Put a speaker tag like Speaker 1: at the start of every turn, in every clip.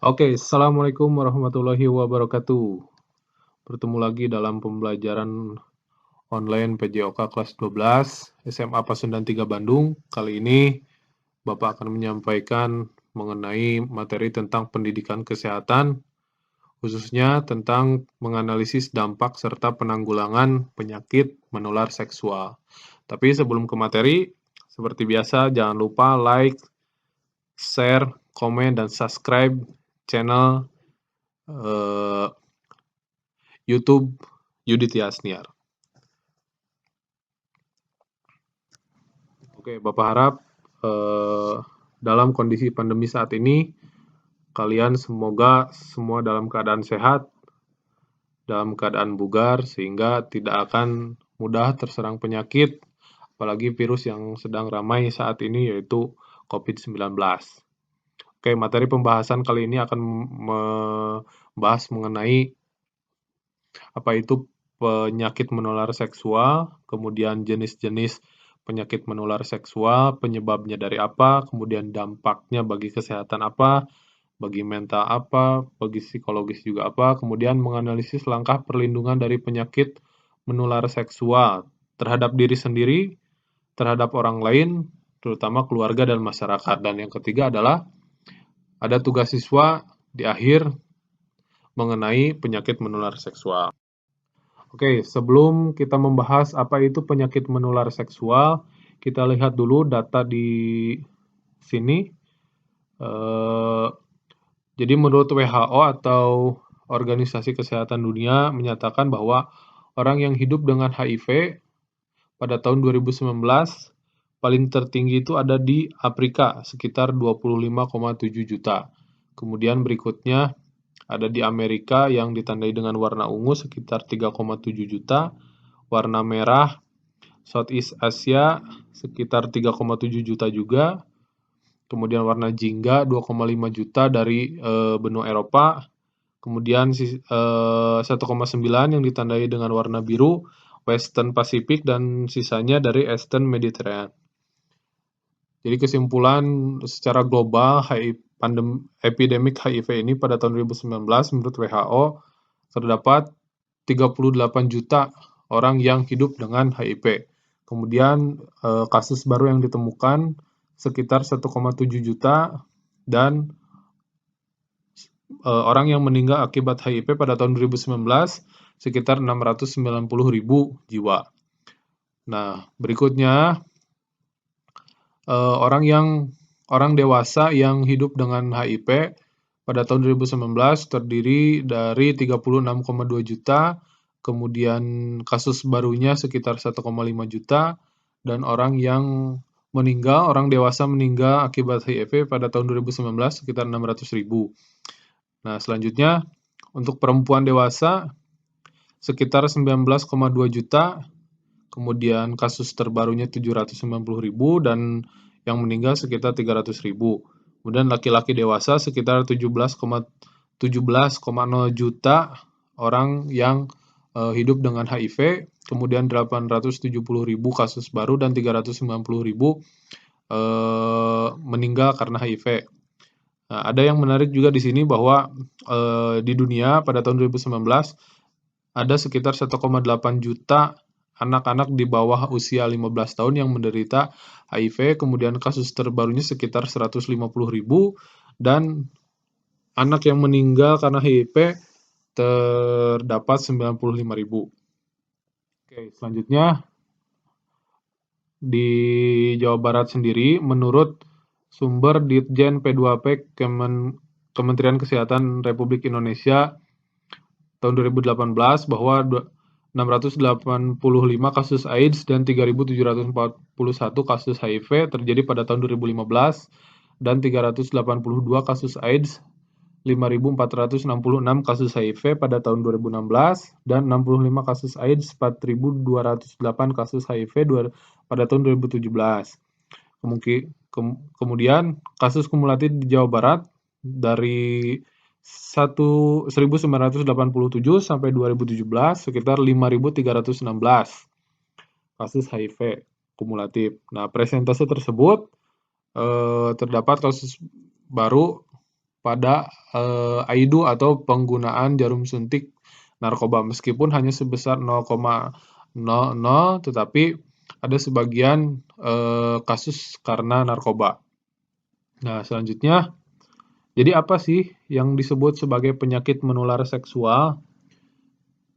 Speaker 1: Oke, Assalamualaikum warahmatullahi wabarakatuh. Bertemu lagi dalam pembelajaran online PJOK kelas 12 SMA Pasundan 3 Bandung. Kali ini Bapak akan menyampaikan mengenai materi tentang pendidikan kesehatan, khususnya tentang menganalisis dampak serta penanggulangan penyakit menular seksual. Tapi sebelum ke materi, seperti biasa jangan lupa like, share, komen, dan subscribe channel YouTube Yudit Yasniar. Oke, Bapak harap dalam kondisi pandemi saat ini, kalian semoga semua dalam keadaan sehat, dalam keadaan bugar, sehingga tidak akan mudah terserang penyakit, apalagi virus yang sedang ramai saat ini, yaitu COVID-19. Oke, materi pembahasan kali ini akan membahas mengenai apa itu penyakit menular seksual, kemudian jenis-jenis penyakit menular seksual, penyebabnya dari apa, kemudian dampaknya bagi kesehatan apa, bagi mental apa, bagi psikologis juga apa, kemudian menganalisis langkah perlindungan dari penyakit menular seksual terhadap diri sendiri, terhadap orang lain, terutama keluarga dan masyarakat. Dan yang ketiga adalah ada tugas siswa di akhir mengenai penyakit menular seksual. Oke, sebelum kita membahas apa itu penyakit menular seksual, kita lihat dulu data di sini. Jadi menurut WHO atau Organisasi Kesehatan Dunia menyatakan bahwa orang yang hidup dengan HIV pada tahun 2019 paling tertinggi itu ada di Afrika sekitar 25,7 juta. Kemudian berikutnya ada di Amerika yang ditandai dengan warna ungu sekitar 3,7 juta, warna merah Southeast Asia sekitar 3,7 juta juga, kemudian warna jingga 2,5 juta dari benua Eropa, kemudian 1,9 yang ditandai dengan warna biru Western Pacific, dan sisanya dari Eastern Mediterranean. Jadi kesimpulan secara global epidemik HIV ini pada tahun 2019 menurut WHO terdapat 38 juta orang yang hidup dengan HIV. Kemudian kasus baru yang ditemukan sekitar 1,7 juta dan orang yang meninggal akibat HIV pada tahun 2019 sekitar 690.000 jiwa. Nah, berikutnya orang dewasa yang hidup dengan HIV pada tahun 2019 terdiri dari 36,2 juta, kemudian kasus barunya sekitar 1,5 juta, dan orang dewasa meninggal akibat HIV pada tahun 2019 sekitar 600.000. Nah, selanjutnya untuk perempuan dewasa sekitar 19,2 juta, kemudian kasus terbarunya 790.000 dan yang meninggal sekitar 300.000. Kemudian laki-laki dewasa sekitar 17,0 juta orang yang hidup dengan HIV, kemudian 870.000 kasus baru dan 390.000 meninggal karena HIV. Nah, ada yang menarik juga di sini bahwa di dunia pada tahun 2019 ada sekitar 1,8 juta anak-anak di bawah usia 15 tahun yang menderita HIV, kemudian kasus terbarunya sekitar 150.000 dan anak yang meninggal karena HIV terdapat 95.000. Oke, selanjutnya di Jawa Barat sendiri, menurut sumber Ditjen P2P Kementerian Kesehatan Republik Indonesia tahun 2018 bahwa 685 kasus AIDS dan 3.741 kasus HIV terjadi pada tahun 2015 dan 382 kasus AIDS, 5.466 kasus HIV pada tahun 2016 dan 65 kasus AIDS, 4.208 kasus HIV pada tahun 2017. Kemudian kasus kumulatif di Jawa Barat dari 1987 sampai 2017 sekitar 5.316 kasus HIV kumulatif. Nah, presentase tersebut terdapat kasus baru pada AIDU atau penggunaan jarum suntik narkoba, meskipun hanya sebesar 0,00, tetapi ada sebagian kasus karena narkoba. Nah, selanjutnya, jadi apa sih yang disebut sebagai penyakit menular seksual?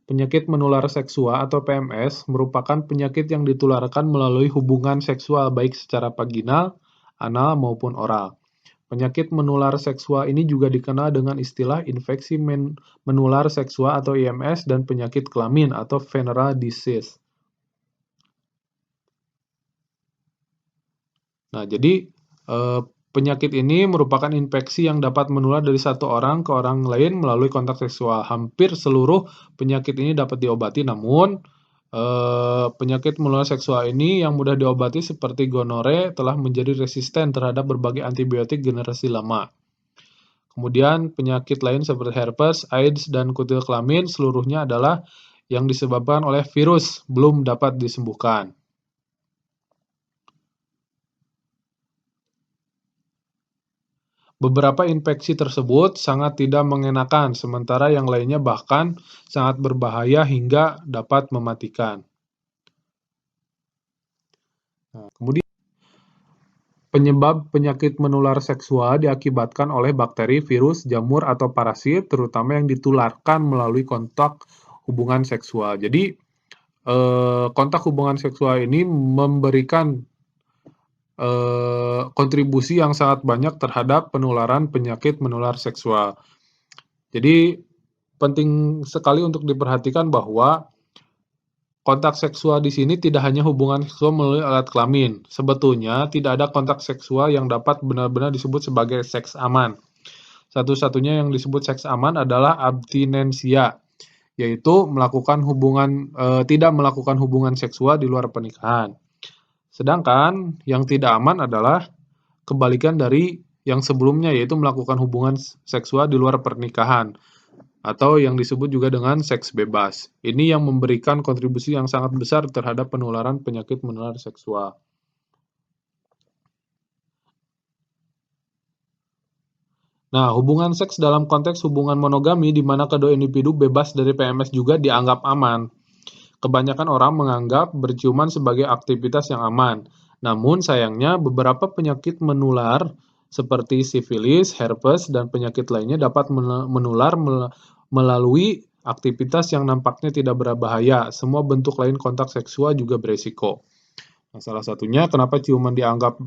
Speaker 1: Penyakit menular seksual atau PMS merupakan penyakit yang ditularkan melalui hubungan seksual baik secara vaginal, anal maupun oral. Penyakit menular seksual ini juga dikenal dengan istilah infeksi menular seksual atau IMS dan penyakit kelamin atau venereal disease. Nah, jadi penyakit ini merupakan infeksi yang dapat menular dari satu orang ke orang lain melalui kontak seksual. Hampir seluruh penyakit ini dapat diobati, namun penyakit menular seksual ini yang mudah diobati seperti gonore telah menjadi resisten terhadap berbagai antibiotik generasi lama. Kemudian penyakit lain seperti herpes, AIDS, dan kutil kelamin seluruhnya adalah yang disebabkan oleh virus, belum dapat disembuhkan. Beberapa infeksi tersebut sangat tidak mengenakan, sementara yang lainnya bahkan sangat berbahaya hingga dapat mematikan. Nah, kemudian penyebab penyakit menular seksual diakibatkan oleh bakteri, virus, jamur, atau parasit, terutama yang ditularkan melalui kontak hubungan seksual. Jadi, kontak hubungan seksual ini memberikan kontribusi yang sangat banyak terhadap penularan penyakit menular seksual. Jadi, penting sekali untuk diperhatikan bahwa kontak seksual di sini tidak hanya hubungan seksual melalui alat kelamin. Sebetulnya tidak ada kontak seksual yang dapat benar-benar disebut sebagai seks aman. Satu-satunya yang disebut seks aman adalah abstinensia, yaitu tidak melakukan hubungan seksual di luar pernikahan. Sedangkan yang tidak aman adalah kebalikan dari yang sebelumnya, yaitu melakukan hubungan seksual di luar pernikahan, atau yang disebut juga dengan seks bebas. Ini yang memberikan kontribusi yang sangat besar terhadap penularan penyakit menular seksual. Nah, hubungan seks dalam konteks hubungan monogami di mana kedua individu bebas dari PMS juga dianggap aman. Kebanyakan orang menganggap berciuman sebagai aktivitas yang aman. Namun sayangnya beberapa penyakit menular seperti sifilis, herpes, dan penyakit lainnya dapat menular melalui aktivitas yang nampaknya tidak berbahaya. Semua bentuk lain kontak seksual juga beresiko. Nah, salah satunya kenapa ciuman dianggap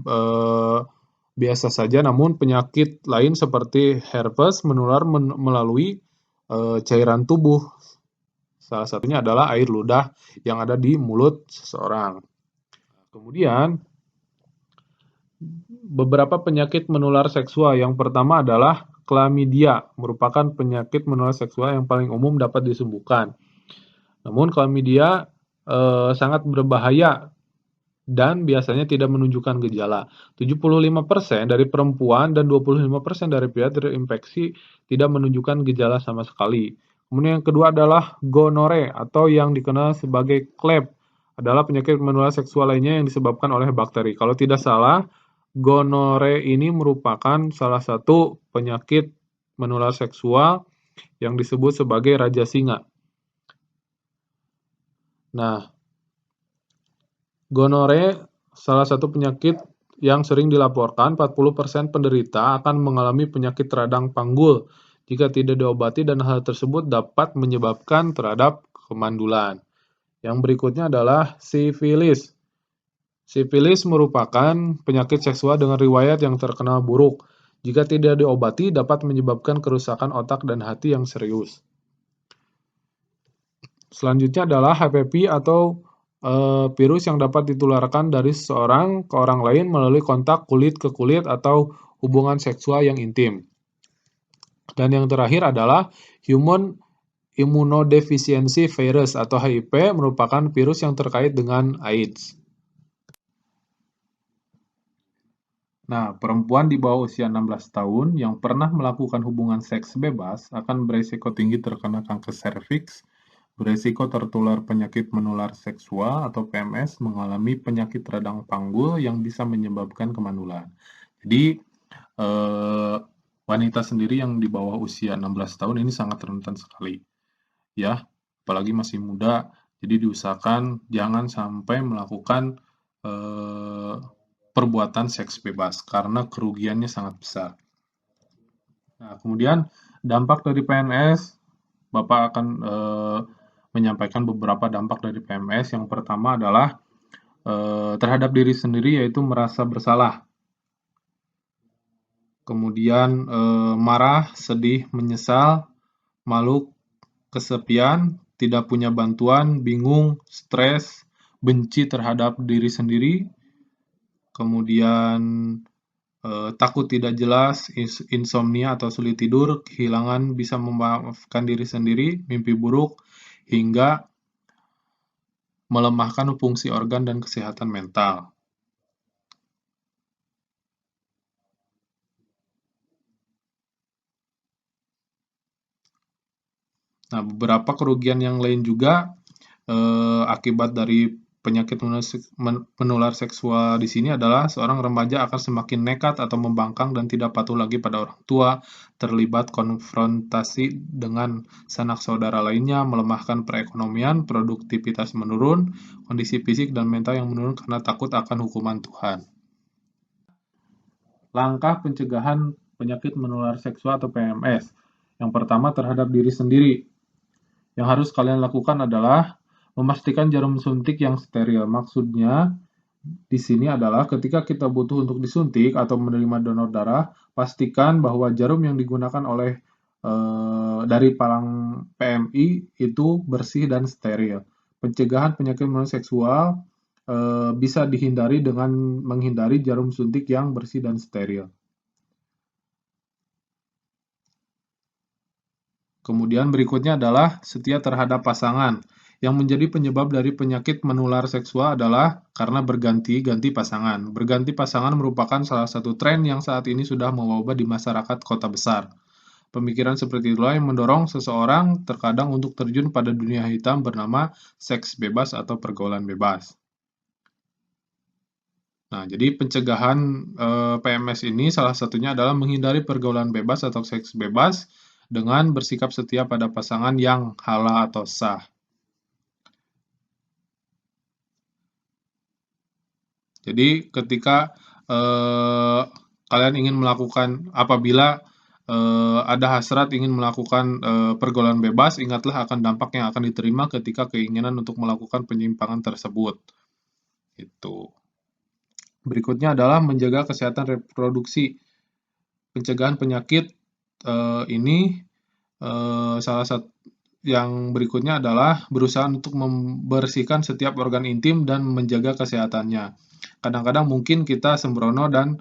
Speaker 1: biasa saja, namun penyakit lain seperti herpes menular melalui cairan tubuh. Salah satunya adalah air ludah yang ada di mulut seseorang. Kemudian, beberapa penyakit menular seksual. Yang pertama adalah chlamydia, merupakan penyakit menular seksual yang paling umum dapat disembuhkan. Namun chlamydia sangat berbahaya dan biasanya tidak menunjukkan gejala. 75% dari perempuan dan 25% dari pria terinfeksi tidak menunjukkan gejala sama sekali. Kemudian yang kedua adalah gonore atau yang dikenal sebagai kleb, adalah penyakit menular seksual lainnya yang disebabkan oleh bakteri. Kalau tidak salah, gonore ini merupakan salah satu penyakit menular seksual yang disebut sebagai raja singa. Nah, gonore salah satu penyakit yang sering dilaporkan. 40% penderita akan mengalami penyakit radang panggul jika tidak diobati, dan hal tersebut dapat menyebabkan terhadap kemandulan. Yang berikutnya adalah sifilis. Sifilis merupakan penyakit seksual dengan riwayat yang terkenal buruk. Jika tidak diobati, dapat menyebabkan kerusakan otak dan hati yang serius. Selanjutnya adalah HPV atau virus yang dapat ditularkan dari seseorang ke orang lain melalui kontak kulit ke kulit atau hubungan seksual yang intim. Dan yang terakhir adalah Human Immunodeficiency Virus atau HIV, merupakan virus yang terkait dengan AIDS. Nah, perempuan di bawah usia 16 tahun yang pernah melakukan hubungan seks bebas akan berisiko tinggi terkena kanker serviks, berisiko tertular penyakit menular seksual atau PMS, mengalami penyakit radang panggul yang bisa menyebabkan kemandulan. Jadi, wanita sendiri yang di bawah usia 16 tahun ini sangat rentan sekali, ya, apalagi masih muda. Jadi diusahakan jangan sampai melakukan perbuatan seks bebas karena kerugiannya sangat besar. Nah, kemudian dampak dari PMS, Bapak akan menyampaikan beberapa dampak dari PMS. Yang pertama adalah terhadap diri sendiri, yaitu merasa bersalah. Kemudian marah, sedih, menyesal, malu, kesepian, tidak punya bantuan, bingung, stres, benci terhadap diri sendiri, kemudian takut tidak jelas, insomnia atau sulit tidur, kehilangan bisa memaafkan diri sendiri, mimpi buruk, hingga melemahkan fungsi organ dan kesehatan mental. Nah, beberapa kerugian yang lain juga akibat dari penyakit menular seksual di sini adalah seorang remaja akan semakin nekat atau membangkang dan tidak patuh lagi pada orang tua, terlibat konfrontasi dengan sanak saudara lainnya, melemahkan perekonomian, produktivitas menurun, kondisi fisik dan mental yang menurun karena takut akan hukuman Tuhan. Langkah pencegahan penyakit menular seksual atau PMS. Yang pertama terhadap diri sendiri. Yang harus kalian lakukan adalah memastikan jarum suntik yang steril. Maksudnya di sini adalah ketika kita butuh untuk disuntik atau menerima donor darah, pastikan bahwa jarum yang digunakan oleh dari palang PMI itu bersih dan steril. Pencegahan penyakit menular seksual bisa dihindari dengan menghindari jarum suntik yang bersih dan steril. Kemudian berikutnya adalah setia terhadap pasangan. Yang menjadi penyebab dari penyakit menular seksual adalah karena berganti-ganti pasangan. Berganti pasangan merupakan salah satu tren yang saat ini sudah mewabah di masyarakat kota besar. Pemikiran seperti itulah yang mendorong seseorang terkadang untuk terjun pada dunia hitam bernama seks bebas atau pergaulan bebas. Nah, jadi pencegahan PMS ini salah satunya adalah menghindari pergaulan bebas atau seks bebas dengan bersikap setia pada pasangan yang halal atau sah. Jadi ketika kalian ingin melakukan, apabila ada hasrat ingin melakukan pergaulan bebas, ingatlah akan dampak yang akan diterima ketika keinginan untuk melakukan penyimpangan tersebut. Itu. Berikutnya adalah menjaga kesehatan reproduksi. Pencegahan penyakit ini salah satu yang berikutnya adalah berusaha untuk membersihkan setiap organ intim dan menjaga kesehatannya. Kadang-kadang mungkin kita sembrono dan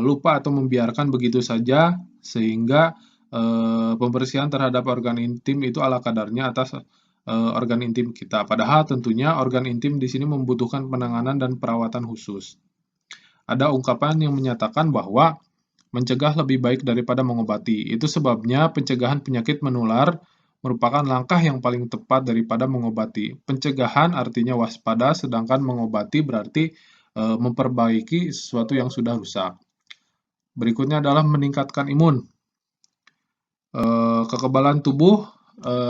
Speaker 1: lupa atau membiarkan begitu saja, sehingga pembersihan terhadap organ intim itu ala kadarnya atas organ intim kita. Padahal tentunya organ intim di sini membutuhkan penanganan dan perawatan khusus. Ada ungkapan yang menyatakan bahwa mencegah lebih baik daripada mengobati. Itu sebabnya pencegahan penyakit menular merupakan langkah yang paling tepat daripada mengobati. Pencegahan artinya waspada, sedangkan mengobati berarti memperbaiki sesuatu yang sudah rusak. Berikutnya adalah meningkatkan imun. Kekebalan tubuh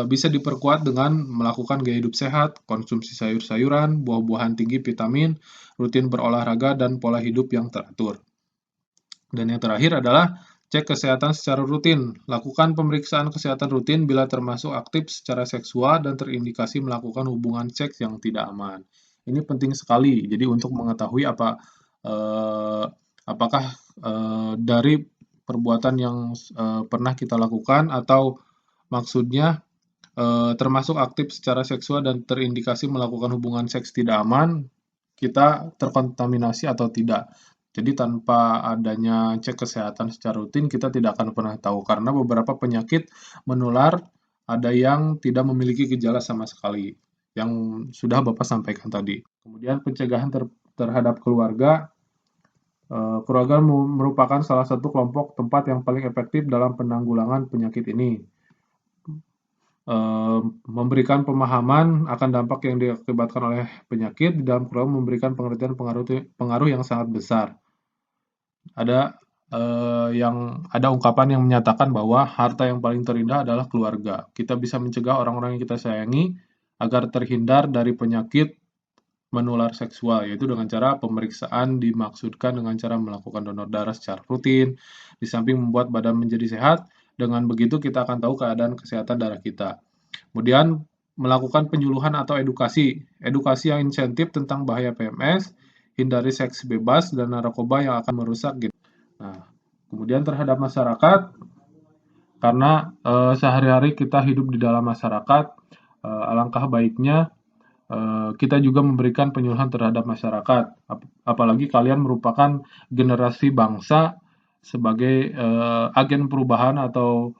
Speaker 1: bisa diperkuat dengan melakukan gaya hidup sehat, konsumsi sayur-sayuran, buah-buahan tinggi vitamin, rutin berolahraga, dan pola hidup yang teratur. Dan yang terakhir adalah cek kesehatan secara rutin. Lakukan pemeriksaan kesehatan rutin bila termasuk aktif secara seksual dan terindikasi melakukan hubungan seks yang tidak aman. Ini penting sekali. Jadi untuk mengetahui apakah dari perbuatan yang pernah kita lakukan atau maksudnya termasuk aktif secara seksual dan terindikasi melakukan hubungan seks tidak aman, kita terkontaminasi atau tidak. Jadi tanpa adanya cek kesehatan secara rutin, kita tidak akan pernah tahu karena beberapa penyakit menular ada yang tidak memiliki gejala sama sekali, yang sudah Bapak sampaikan tadi. Kemudian pencegahan terhadap keluarga. Keluarga merupakan salah satu kelompok tempat yang paling efektif dalam penanggulangan penyakit ini. Memberikan pemahaman akan dampak yang diakibatkan oleh penyakit di dalam keluarga, memberikan pengertian pengaruh yang sangat besar. Ada yang ada ungkapan yang menyatakan bahwa harta yang paling terindah adalah keluarga. Kita bisa mencegah orang-orang yang kita sayangi agar terhindar dari penyakit menular seksual, yaitu dengan cara pemeriksaan dimaksudkan dengan cara melakukan donor darah secara rutin, di samping membuat badan menjadi sehat. Dengan begitu kita akan tahu keadaan kesehatan darah kita. Kemudian melakukan penyuluhan atau edukasi, edukasi yang insentif tentang bahaya PMS, hindari seks bebas dan narkoba yang akan merusak gitu. Nah, kemudian terhadap masyarakat, karena sehari-hari kita hidup di dalam masyarakat, alangkah baiknya kita juga memberikan penyuluhan terhadap masyarakat. Apalagi kalian merupakan generasi bangsa sebagai agen perubahan atau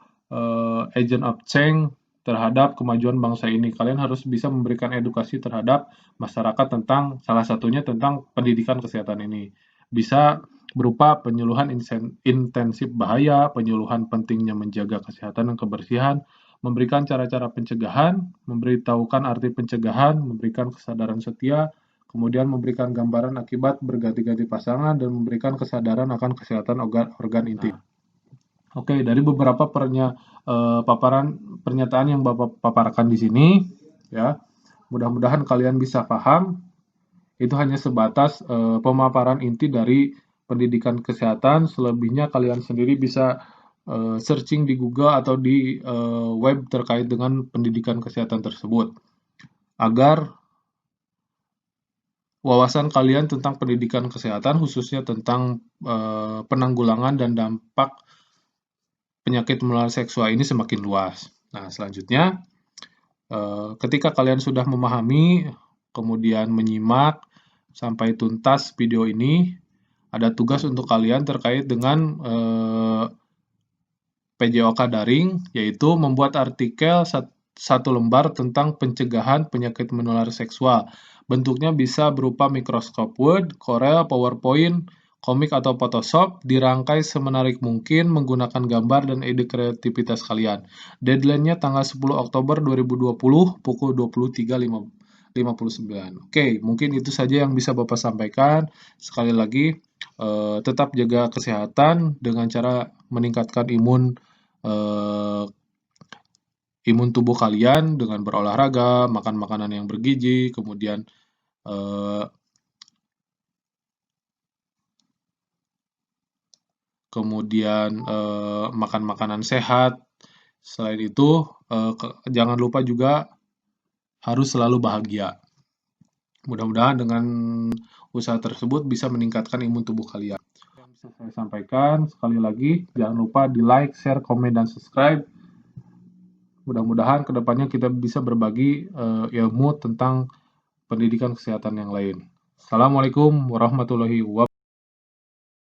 Speaker 1: agent of change terhadap kemajuan bangsa ini. Kalian harus bisa memberikan edukasi terhadap masyarakat tentang salah satunya tentang pendidikan kesehatan ini. Bisa berupa penyuluhan intensif bahaya, penyuluhan pentingnya menjaga kesehatan dan kebersihan, memberikan cara-cara pencegahan, memberitahukan arti pencegahan, memberikan kesadaran setia, kemudian memberikan gambaran akibat berganti-ganti pasangan, dan memberikan kesadaran akan kesehatan organ inti. Oke, dari beberapa pernyataan yang Bapak paparkan di sini, ya, mudah-mudahan kalian bisa paham. Itu hanya sebatas pemaparan inti dari pendidikan kesehatan. Selebihnya kalian sendiri bisa searching di Google atau di web terkait dengan pendidikan kesehatan tersebut, agar wawasan kalian tentang pendidikan kesehatan, khususnya tentang penanggulangan dan dampak penyakit menular seksual ini semakin luas. Nah, selanjutnya, ketika kalian sudah memahami, kemudian menyimak sampai tuntas video ini, ada tugas untuk kalian terkait dengan PJOK daring, yaitu membuat artikel satu lembar tentang pencegahan penyakit menular seksual. Bentuknya bisa berupa Microsoft Word, Corel, PowerPoint, komik atau Photoshop, dirangkai semenarik mungkin menggunakan gambar dan ide kreativitas kalian. Deadline-nya tanggal 10 Oktober 2020 pukul 23.59. Oke, mungkin itu saja yang bisa Bapak sampaikan. Sekali lagi, tetap jaga kesehatan dengan cara meningkatkan imun tubuh kalian dengan berolahraga, makan makanan yang bergizi, kemudian makan makanan sehat. Selain itu, jangan lupa juga harus selalu bahagia. Mudah-mudahan dengan usaha tersebut bisa meningkatkan imun tubuh kalian. Yang bisa saya sampaikan, sekali lagi, jangan lupa di like, share, komen, dan subscribe. Mudah-mudahan kedepannya kita bisa berbagi ilmu tentang pendidikan kesehatan yang lain. Assalamualaikum warahmatullahi wabarakatuh.